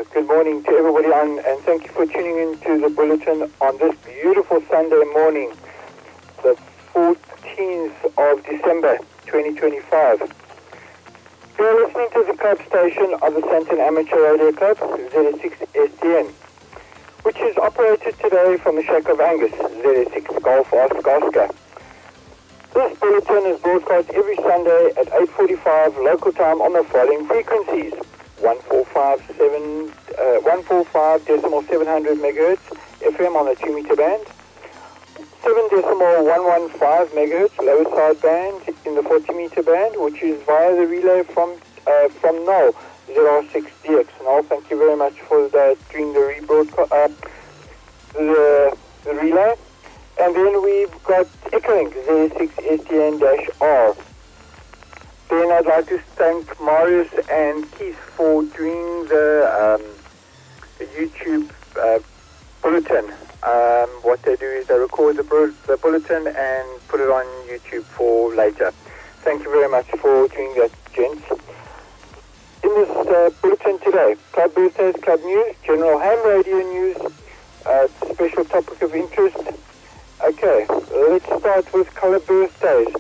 Good morning to everybody and thank you for tuning in to the Bulletin on this beautiful Sunday morning, the 14th of December 2025. You're listening to the club station of the Sandton Amateur Radio Club, ZS6STN, which is operated today from the Shack of Angus, ZS6 Golf Oscar. This bulletin is broadcast every Sunday at 8:45 local time on the following frequencies: 145.700 megahertz FM on the 2-meter band, 7.115 megahertz lower side band in the 40-meter band, which is via the relay from Null ZR6DX. Null, thank you very much for doing the the relay. And then we've got Echolink ZS6STN-R. Then I'd like to thank Marius and Keith for doing the YouTube bulletin. What they do is they record the bulletin and put it on YouTube for later. Thank you very much for doing that, gents. In this bulletin today, club birthdays, club news, general ham radio news, special topic of interest. Okay, let's start with club birthdays.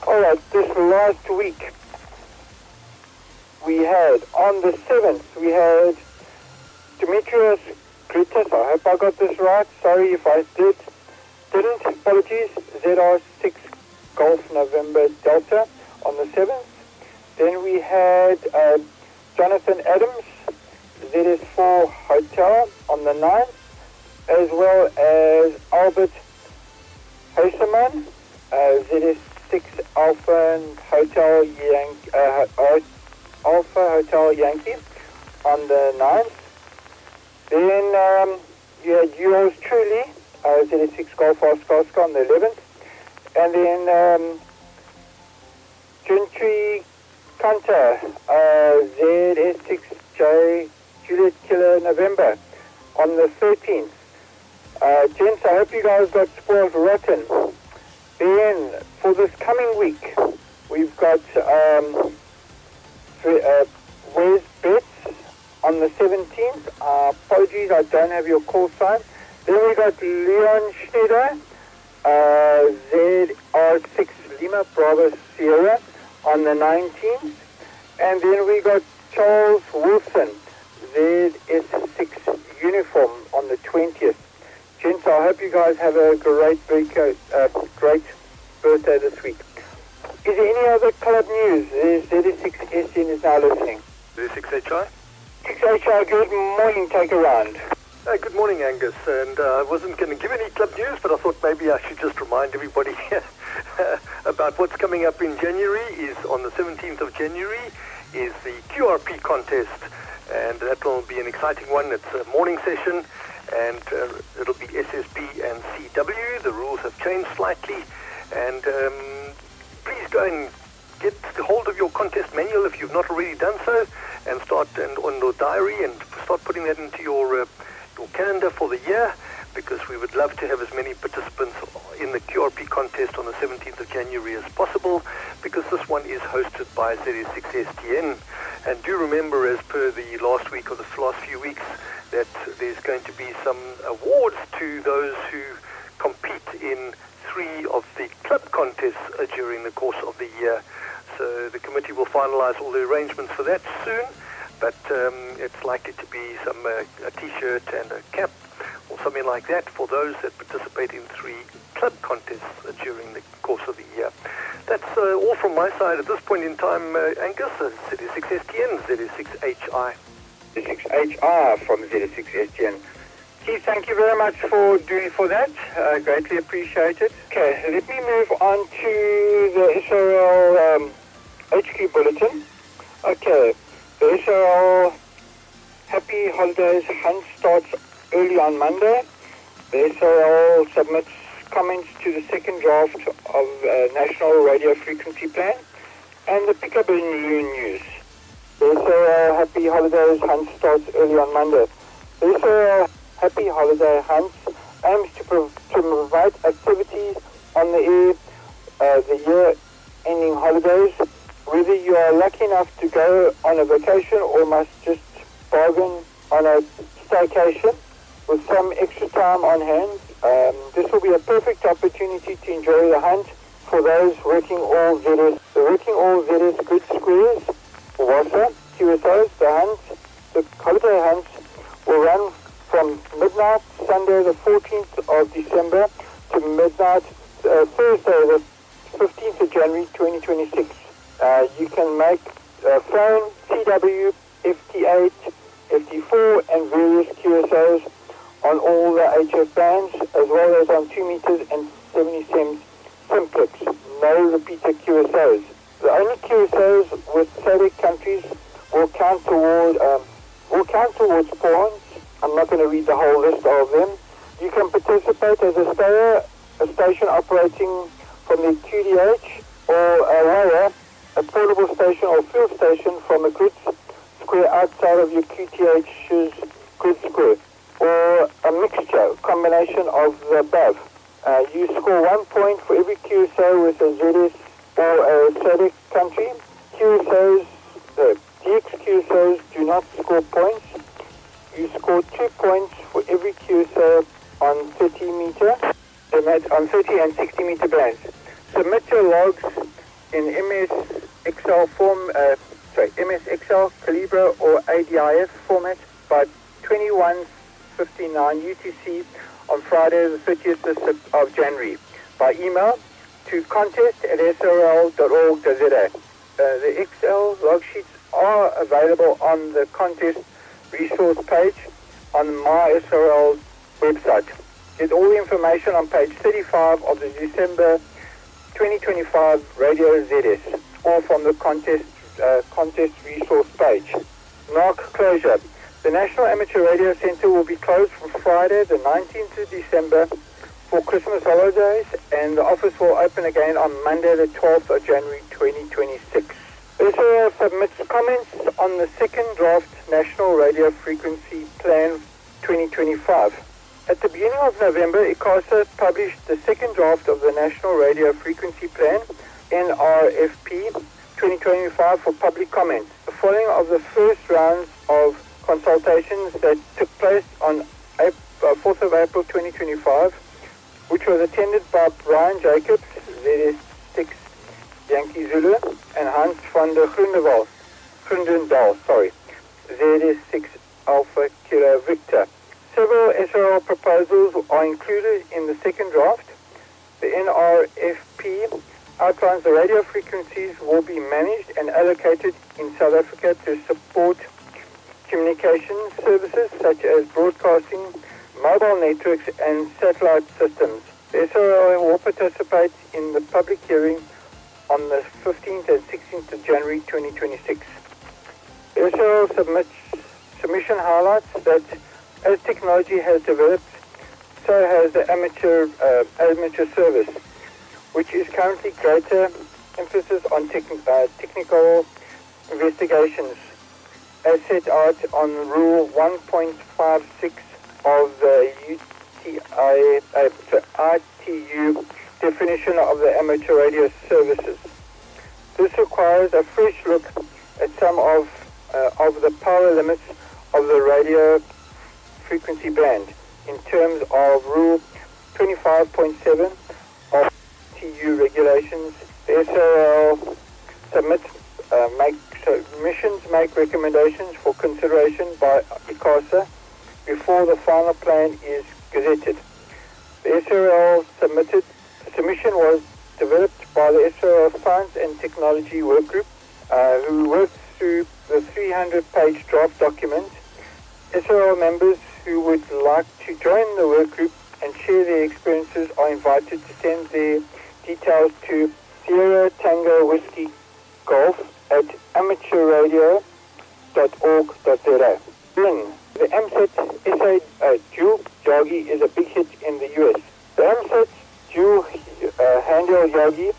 Alright, this last week we had, on the 7th, we had Demetrius Gritas, I hope I got this right, sorry if I didn't, apologies, ZR6 Golf November Delta on the 7th. Then we had Jonathan Adams, ZS4 Hotel on the 9th, as well as Albert Hoseman, ZS6 Alpha Hotel Yankee on the 9th. Then you had yours truly, ZS6 Golf Oscar on the 11th. And then Gentry Kanta, ZS6J Juliet Killer November on the 13th. Gents, I hope you guys got spoiled rotten. Then, for this coming week, we've got Wes Betts on the 17th. Apologies, I don't have your call sign. Then we got Leon Schneider, ZR6 Lima Bravo Sierra on the 19th. And then we got Charles Wilson, ZS6 Uniform on the 20th. Gents, I hope you guys have a great birthday this week. Is there any other club news? ZS6STN is now listening. ZS6HI? 6HI, good morning, take a round. Good morning, Angus. And I wasn't going to give any club news, but I thought maybe I should just remind everybody about what's coming up in January. Is on the 17th of January is the QRP contest, and that will be an exciting one. It's a morning session, and it'll be SSB and CW. The rules have changed slightly, and please go and get hold of your contest manual if you've not already done so, and start on your diary and start putting that into your calendar for the year, because we would love to have as many participants in the QRP contest on the 17th of January as possible, because this one is hosted by ZS6STN. And do remember, as per the last week or the last few weeks, that there's going to be some awards to those who compete in 3 of the club contests during the course of the year. So the committee will finalize all the arrangements for that soon, but it's likely to be a t-shirt and a cap or something like that for those that participate in 3 club contests during the course of the year. That's all from my side at this point in time, Angus. ZS6STN, ZS6HI. ZS6HR from ZS6STN. Keith, thank you very much for that. Greatly appreciated. Okay, let me move on to the SRL HQ Bulletin. Okay, the SRL Happy Holidays hunt starts early on Monday. The SRL submits comments to the second draft of National Radio Frequency Plan and the Pickup Balloon News. The SRL Happy Holidays hunt starts early on Monday. The SRL Happy Holiday Hunts aims to provide activities on the air the year-ending holidays, whether you are lucky enough to go on a vacation or must just bargain on a staycation with some extra time on hand. This will be a perfect opportunity to enjoy the hunt for those working all ZS. The working all ZS grid squares, WASA, QSOs, the holiday hunts will run from midnight Sunday the 14th of December to midnight Thursday the 15th of January 2026. You can make phone, CW, FT8, FT4 and various QSOs on all the HF bands as well as on 2 meters and 70 cents simplex. No repeater QSOs. The only QSOs with SADC countries will count towards points. I'm not going to read the whole list of them. You can participate as a stayer, a station operating from the QDH, or a wire, a portable station or field station from a grid square outside of your QTH's grid square, or a mixture, combination of the above. You score 1 point for every QSO with a ZS or a SADC country. DX QSOs do not score points. You score 2 points for every QSO on 30 and 60 meter bands. Submit your logs in MS Excel Calibra or ADIF format by 21:59 UTC on Friday the 30th of January by email to contest@srl.org.za. The Excel log sheets are available on the contest resource page on the MySRL website. Get all the information on page 35 of the December 2025 Radio ZS or from the contest resource page. NARC closure. The National Amateur Radio Centre will be closed from Friday the 19th of December for Christmas holidays, and the office will open again on Monday the 12th of January 2026. SRL submits comments on the second draft National Radio Frequency Plan 2025. At the beginning of November, ICASA published the second draft of the National Radio Frequency Plan, NRFP 2025, for public comment. The following of the first rounds of consultations that took place on 4th of April 2025, which was attended by Brian Jacobs, ZS6 Yankee Zulu, and Hans van der Groenendaal, ZS6 Alpha Kilo Victor. Several SRL proposals are included in the second draft. The NRFP outlines the radio frequencies will be managed and allocated in South Africa to support communication services such as broadcasting, mobile networks and satellite systems. The SRL will participate in the public hearing on the 15th and 16th of January 2026. The SRL submission highlights that as technology has developed, so has the amateur service, which is currently greater emphasis on technical investigations, as set out on Rule 1.56 of the ITU definition of the amateur radio services. This requires a fresh look at some of the power limits of the radio frequency band in terms of Rule 25.7 of TU regulations. The SRL submissions make recommendations for consideration by ICASA before the final plan is gazetted. The SRL submission was developed by the SRL Science and Technology Workgroup, who worked through the 300-page draft document. SRL members who would like to join the workgroup and share their experiences are invited to send their details to Sierra Tango Whiskey Golf at amateurradio.org.za. The AMSAT SA dual Yagi is a big hit in the US. The AMSAT dual handheld Yagi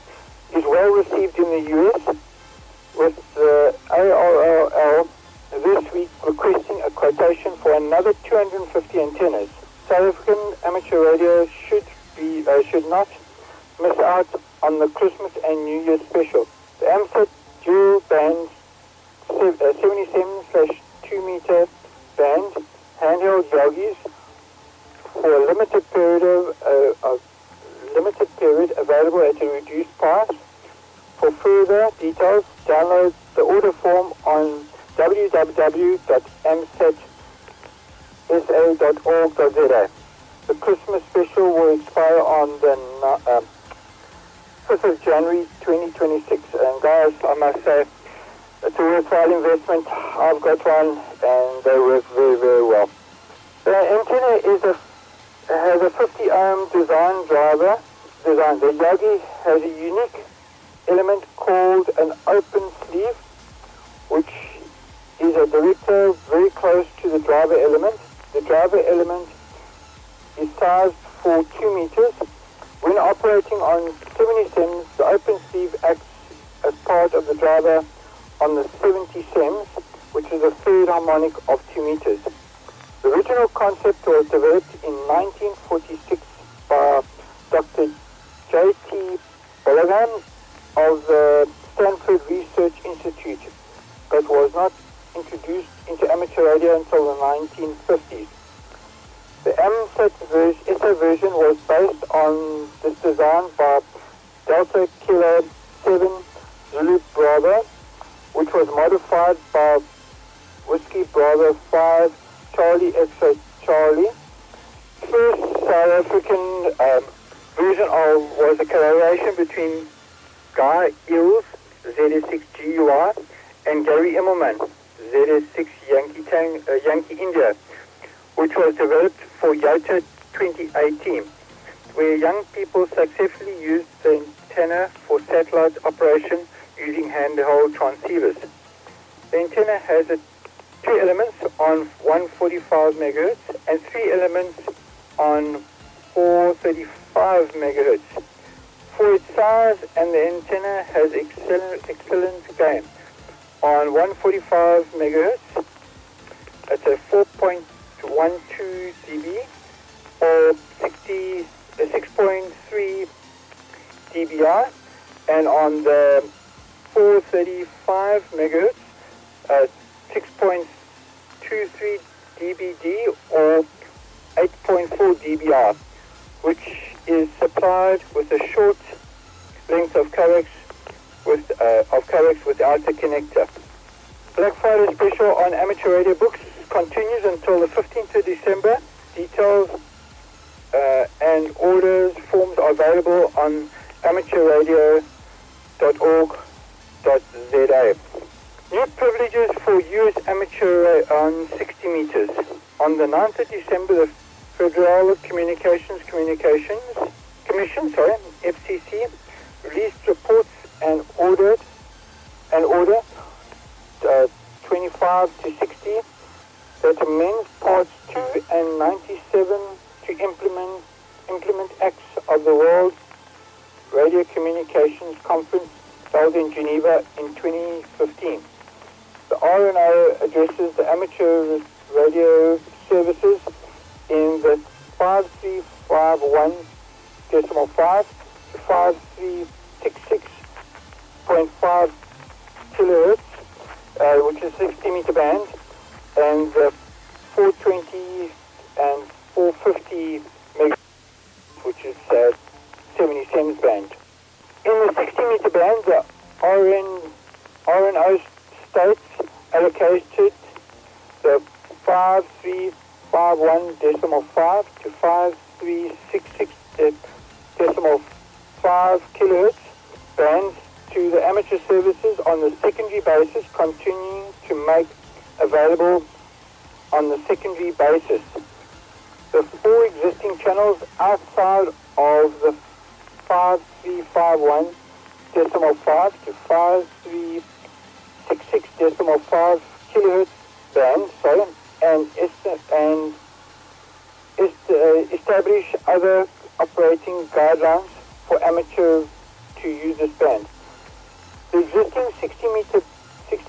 is well received in the US, with the ARRL this week requesting a quotation for another 250 antennas. South African amateur radio should not miss out on the Christmas and New Year special. The AMSAT dual band 77/2 meter band 12-year-old yogis for a limited period available at a reduced price. For further details, download the order form on www.msetsa.org.za. The Christmas special will expire on the 5th of January 2026. And guys, I must say, it's a worthwhile investment. I've got one and they work very, very well. The antenna has a 50 ohm design. The Yogi has a unique element called an open sleeve, which is a director very close to the driver element. The driver element is sized for 2 meters. When operating on 70 sems, the open sleeve acts as part of the driver on the 70 sems, which is a third harmonic of 2 meters. The original concept was developed in 1946 by Dr. J.T. Bulletin of the Stanford Research Institute, but was not introduced into amateur radio until the 1950s. The SA version was based on this design by Delta Kilo 7 Zulu Bravo, which was modified by Whiskey Bravo 5 Charlie X-ray Charlie. First South African version was a collaboration between Guy Eels, ZS6GUI, and Gary Immelman, ZS6 Yankee India, which was developed for YOTA 2018, where young people successfully used the antenna for satellite operation using handheld transceivers. The antenna has 2 elements on 145 megahertz and 3 elements on 435 megahertz. For its size, and the antenna has excellent gain. On 145 megahertz, it's a 4.12 dB or 6.3 dBi, and on the 435 megahertz, 6.23 dBd or 8.4 dBi, which is supplied with a short length of coax without a connector. Black Friday special on amateur radio books continues until the 15th of December. Details and orders forms are available on amateurradio.org.za. New privileges for US amateur on 60 meters. On the 9th of December, the Federal Communications Commission, FCC, released reports and order 25 to 60 that amends parts 2 and 97 to implement acts of the World Radio Communications Conference held in Geneva in 2015. The RNO addresses the amateur radio services in the 5351.5 to 5366.5 kilohertz, which is 60 meter band, and the 420 and 450 megahertz, which is 70 sems band. In the 60 meter band, the RNO states allocated the 5351.5 to 5366.5 kilohertz bands to the amateur services on the secondary basis, continuing to make available on the secondary basis. The 4 existing channels outside of the 5351.5 to 5366.5 kilohertz band, and establish other operating guidelines for amateur to use this band. The existing 60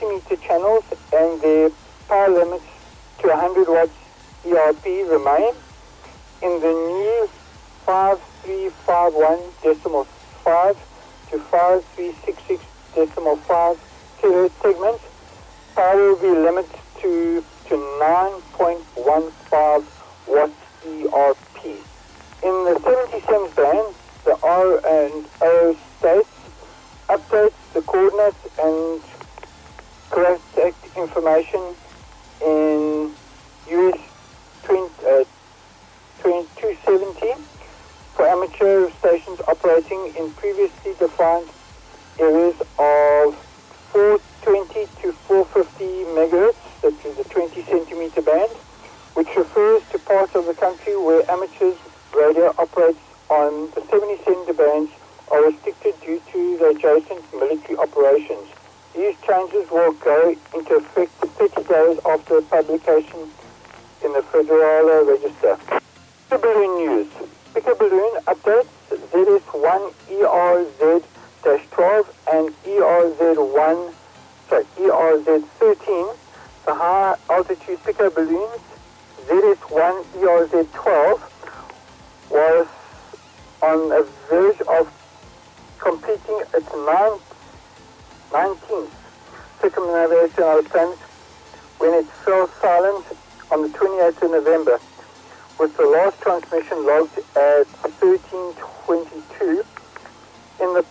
meter channels and their power limits to 100 watts ERP remain. In the new 5351.5 to 5366.5 kilohertz segments, power will be limited to 9.15 information in US 2270 for amateur stations operating in previously defined areas of 420 to 450 megahertz, that is the 20 centimeter band, which refers to parts of the country where amateurs radio operates on the 70 centimeter bands are restricted due to the adjacent military operations. These changes will go into effect 30 days after publication in the Federal Register. Picker balloon news. Picker balloon updates ZS1 ERZ-12 and ERZ13, the high altitude picker balloons. ZS1 ERZ-12 was on the verge of completing its 19th circumnavigation of the planet when it fell silent on the 28th of November, with the last transmission logged at 13:22. In the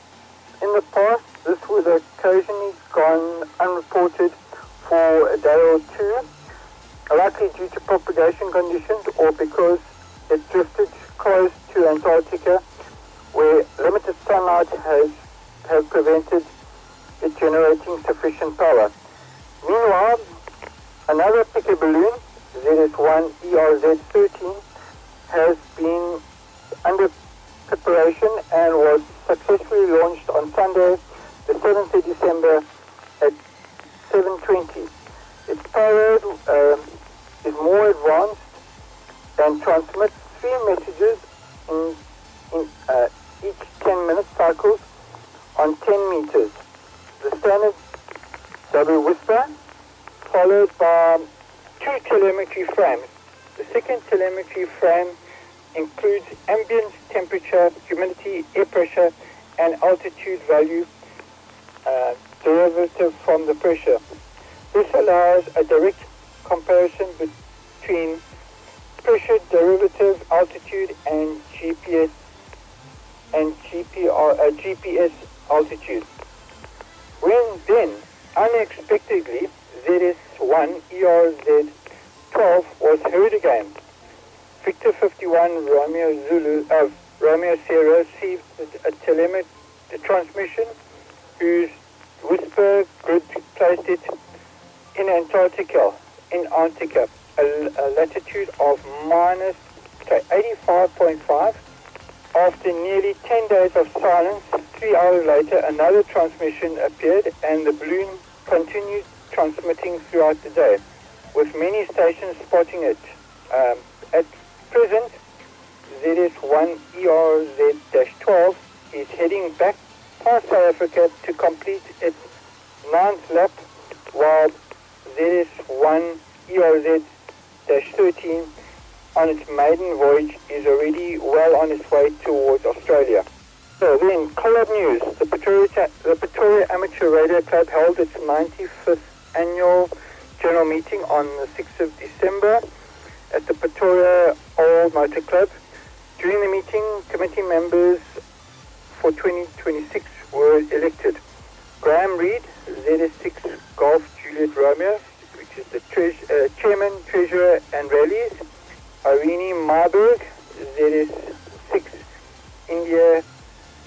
past, this would occasionally gone unreported for a day or two, likely due to propagation conditions or because it drifted close to Antarctica, where limited sunlight has prevented it generating sufficient power. Meanwhile, another picker balloon, ZS1 ERZ-13, has been under preparation and was successfully launched on Sunday, the 7th of December at 7:20. Its payload is more advanced and transmits 3 messages in each 10-minute cycles on 10 meters. The standard double whisper, followed by 2 telemetry frames. The second telemetry frame includes ambient temperature, humidity, air pressure, and altitude value derivative from the pressure. This allows a direct comparison between pressure derivative, altitude, and GPS altitude. When then, unexpectedly, ZS1 ERZ-12 was heard again. Victor 51 Romeo Sierra received a telemetry transmission whose whisper grid placed it in Antarctica, a latitude of minus 85.5. After nearly 10 days of silence, 3 hours later, another transmission appeared and the balloon continued transmitting throughout the day, with many stations spotting it. At present, ZS1 ERZ-12 is heading back past South Africa to complete its 9th lap, while ZS1 ERZ-13 on its maiden voyage is already well on its way towards Australia. So then, Collab News. The Pretoria Amateur Radio Club held its 95th annual general meeting on the 6th of December at the Pretoria Old Motor Club. During the meeting, committee members for 2026 were elected. Graham Reid, ZS6 Golf Juliet Romeo, which is the chairman, treasurer and rallies. Irene Marburg, ZS6 India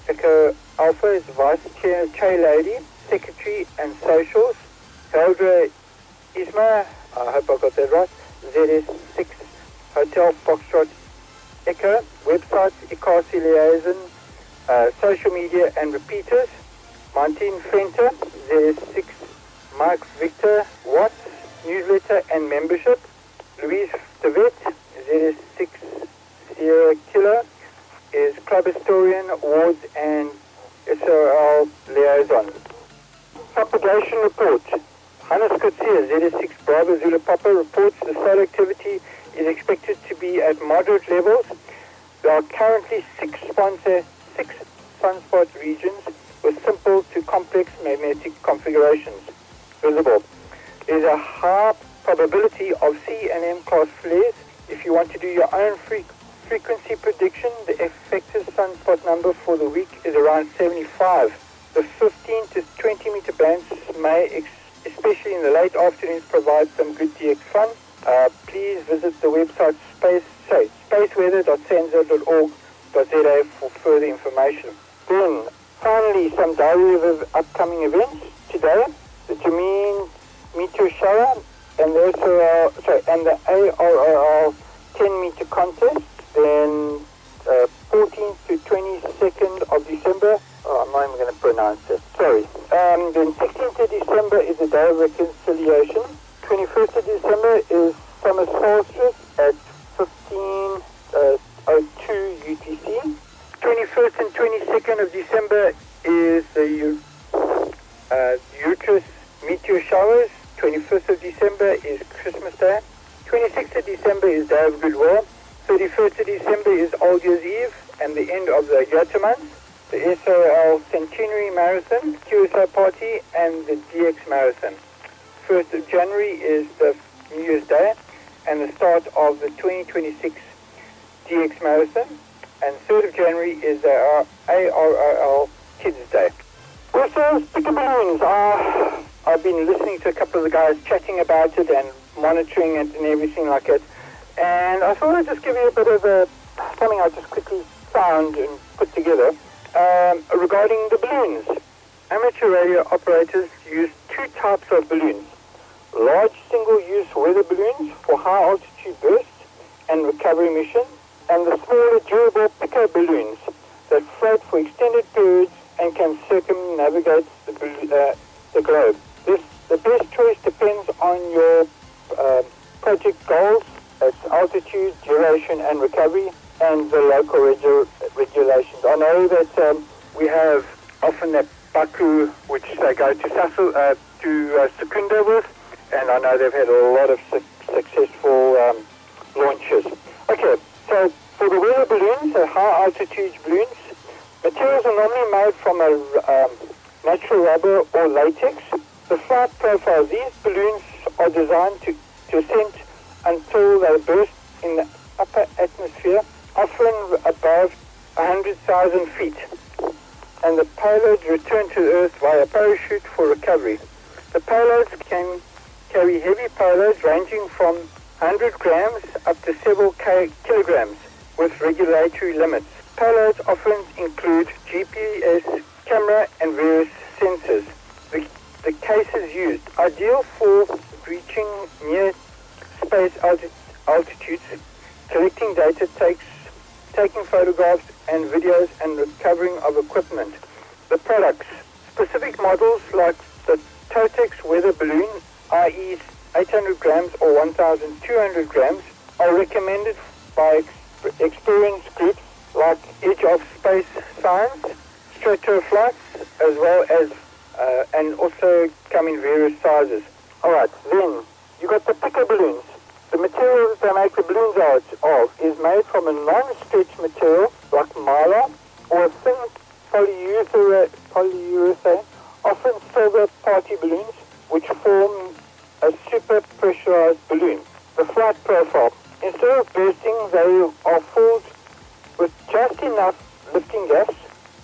Echo Alpha, is vice chair lady, secretary and socials. Heldra Isma, I hope I got that right, ZS6 Hotel Foxtrot Echo, website, Ikasi Liaison, social media and repeaters. Martin Fenter, ZS6 Mike Victor Watts, newsletter and membership. Louise Devet, ZS6 Sierra Killer, is club historian, awards and SRL liaison. Propagation report. Hannes Kutsia, ZS6 Bravo Zulu Papa, reports the solar activity is expected to be at moderate levels. There are currently 6 sunspot regions with simple to complex magnetic configurations visible. There is a high probability of C and M class flares. If you want to do your own frequency prediction, the effective sunspot number for the week is around 75. The 15 to 20 meter bands may especially in the late afternoons, provides some good DX fun. Please visit the website spaceweather.sanzo.org.za for further information. Then, finally, some diary of upcoming events today. The Jameen Meteor Shower and the ARRL 10-meter contest. Then 14th to 22nd of December. I'm not even going to pronounce it. Sorry. Then 16th of December is the Day of Reconciliation. 21st of December is Summer Solstice at 15:02 UTC. 21st and 22nd of December is the Uterus Meteor Showers. 21st of December is Christmas Day. 26th of December is Day of Goodwill. 31st of December is Old Year's Eve and the end of the Yota month. The SOL Centenary Marathon, QSO Party, and the DX Marathon. 1st of January is the New Year's Day and the start of the 2026 DX Marathon. And 3rd of January is the ARRL Kids Day. Also, sticker balloons. I've been listening to a couple of the guys chatting about it and monitoring it and everything like it. And I thought I'd just give you a bit of something I just quickly found and put together regarding the balloons. Amateur radio operators use two types of balloons. Large single-use weather balloons for high-altitude bursts and recovery missions, and the smaller durable picker balloons that float for extended periods and can circumnavigate the globe. The best choice depends on your project goals, its altitude, duration, and recovery, and the local regulations. I know that we have often that Baku, which they go to Secunda with, and I know they've had a lot of successful launches. Okay, so for the weather balloons, the high altitude balloons, materials are normally made from a natural rubber or latex. The flight profile, these balloons are designed to ascend until they burst in the upper atmosphere, often above 100,000 feet, and the payloads return to the Earth via parachute for recovery. The payloads can carry heavy payloads ranging from 100 grams up to several kilograms with regulatory limits. Payloads often include GPS, camera, and various sensors. The cases used, ideal for reaching near space altitudes, collecting data, taking photographs and videos, and recovering of equipment. The products, specific models like the Totex weather balloon, i.e. 800 grams or 1,200 grams, are recommended by experienced groups like Edge of Space Science, Stratoflights, as well as and also come in various sizes. Alright, then you got the picker balloons. The material that they make the balloons out of is made from a non-stretch material like mylar or a thin polyurethane, often silver party balloons, which form a super pressurized balloon. The flight profile. Instead of bursting, they are filled with just enough lifting gas,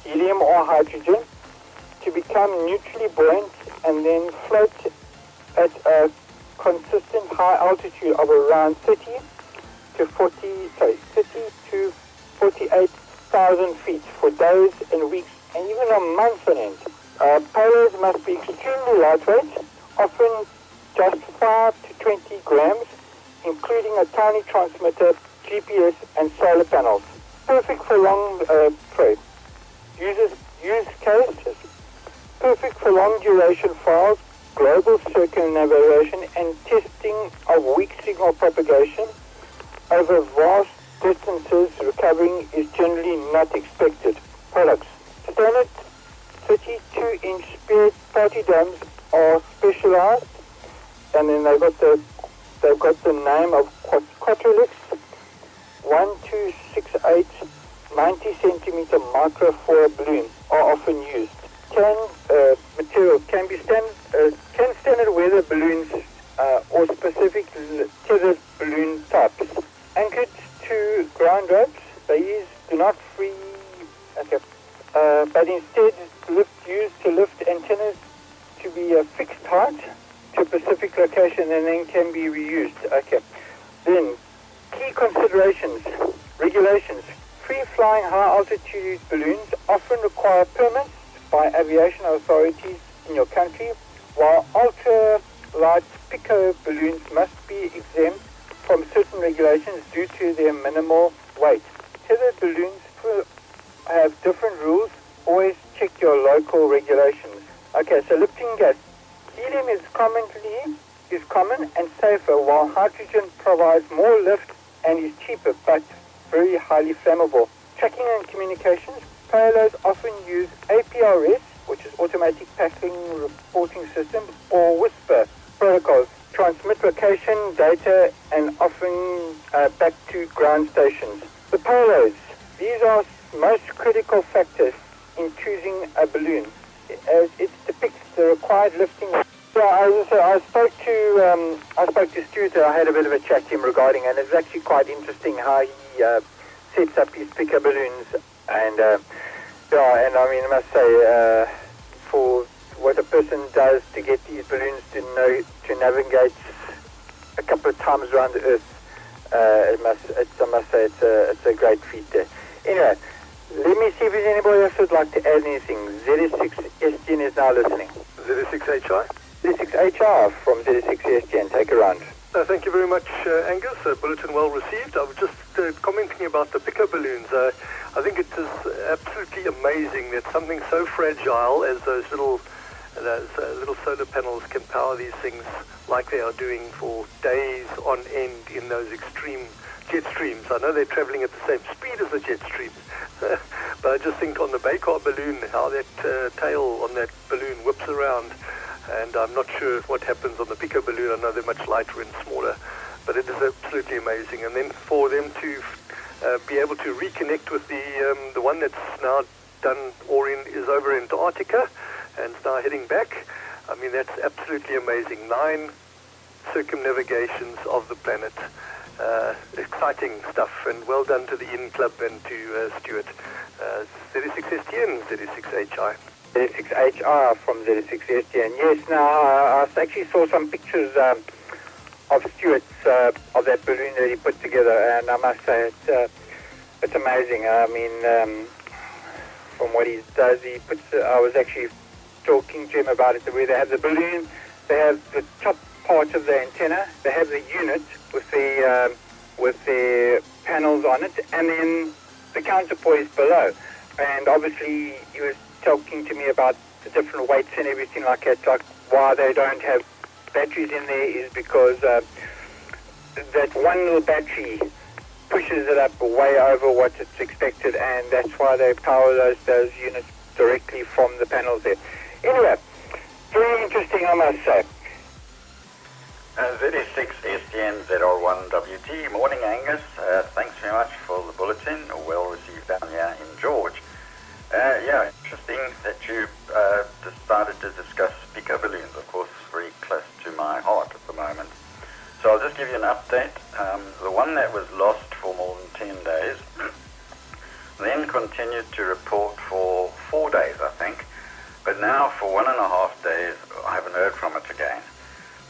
helium or hydrogen, to become neutrally buoyant and then float at a consistent high altitude of around 30 to 48,000 feet for days and weeks and even a month on end. Payloads must be extremely lightweight, often just 5 to 20 grams, including a tiny transmitter, GPS, and solar panels. Perfect for long use cases. Perfect for long duration files, global circumnavigation, and testing of weak signal propagation over vast distances. Recovering is generally not expected. Products. Standard 32-inch Spirit party domes are specialized, and then they've got the name of Quadrolix 1268 90 centimeter microfoil balloon are often used. Material can standard weather balloons or specific tethered balloon types. Anchored to ground ropes, these do not free, but instead used to lift antennas to be a fixed height can be reused. Okay. Then, key considerations, regulations. Free-flying high-altitude balloons often require permits by aviation authorities in your country, while ultra-light pico balloons must be exempt from certain regulations due to their minimal weight. Tethered balloons have different rules. Always check your local regulations. Okay, so lifting gas. Helium is common and safer, while hydrogen provides more lift and is cheaper, but very highly flammable. Tracking and communications. Payloads often use APRS, which is Automatic Packing Reporting System, or Whisper protocols. Transmit location data and often back to ground stations. The payloads. These are most critical factors in choosing a balloon, as it depicts the required lifting. So I spoke to Stuart. I had a bit of a chat to him regarding, and it's actually quite interesting how he sets up his picker balloons. And and I mean, I must say, for what a person does to get these balloons to navigate a couple of times around the Earth, I must say it's a great feat there. Anyway, let me see if there's anybody else who'd like to add anything. ZS6STN is now listening. ZS6HI? ZS6HR from ZS6STN. Take a round. Thank you very much, Angus. Bulletin well received. I was just commenting about the picker balloons. I think it is absolutely amazing that something so fragile as those little solar panels can power these things like they are doing for days on end in those extreme jet streams. I know they're traveling at the same speed as the jet streams, but I just think on the Baykar balloon, how that tail on that balloon whips around, and I'm not sure what happens on the Pico balloon. I know they're much lighter and smaller, but it is absolutely amazing. And then for them to be able to reconnect with the one that's now done or is over in Antarctica and is now heading back, I mean, that's absolutely amazing. 9 circumnavigations of the planet. Exciting stuff, and well done to the IN Club and to Stuart. ZS6STN, ZS6HI. ZS6HR from ZS6STN. Yes, now I actually saw some pictures of Stuart's, of that balloon that he put together, and I must say it's amazing. I mean, from what he does, I was actually talking to him about it, where they have the balloon, they have the top part of the antenna, they have the unit with the panels on it, and then the counterpoise below. And obviously he was talking to me about the different weights and everything like that. Like why they don't have batteries in there is because that one little battery pushes it up way over what it's expected, and that's why they power those units directly from the panels there. Anyway, very interesting, I must say. ZS6STN ZR1WT. Morning, Angus. Thanks very much for the bulletin. Well received down here in George. Yeah, interesting that you decided to discuss pico balloons. Of course, very close to my heart at the moment. So I'll just give you an update. The one that was lost for more than 10 days then continued to report for 4 days, I think. But now for 1.5 days, I haven't heard from it again.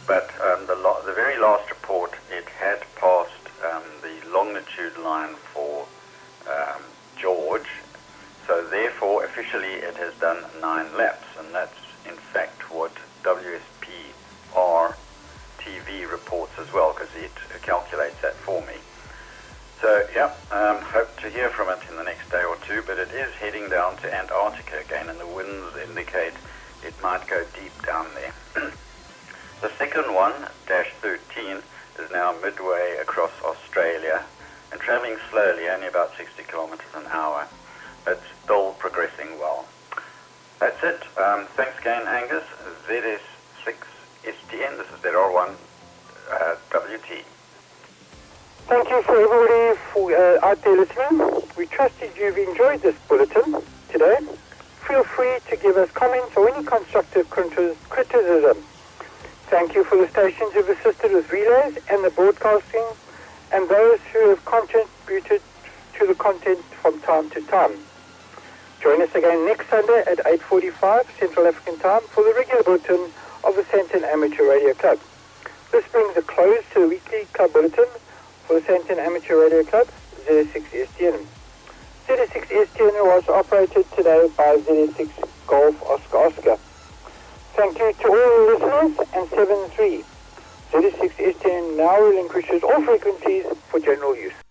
But the very last report, it had passed the longitude line for George. So therefore, officially, it has done 9 laps. And that's, in fact, what WSPR TV reports as well, because it calculates that for me. So, yeah, hope to hear from it in the next day or two, but it is heading down to Antarctica again, and the winds indicate it might go deep down there. The second one, -13, is now midway across Australia and traveling slowly, only about 60 kilometers an hour, but still progressing well. That's it. Thanks again, Angus. ZS6STN, this is ZR1WT. Thank you for everybody out there listening. We trust that you've enjoyed this bulletin today. Feel free to give us comments or any constructive criticism. Thank you for the stations who have assisted with relays and the broadcasting, and those who have contributed to the content from time to time. Join us again next Sunday at 8:45 Central African Time for the regular bulletin of the Sandton Amateur Radio Club. This brings a close to the weekly club bulletin for the Sandton Amateur Radio Club, ZS6STN. ZS6STN was operated today by ZS6 Golf Oscar Oscar. Thank you to all the listeners, and 7-3. ZS6STN now relinquishes all frequencies for general use.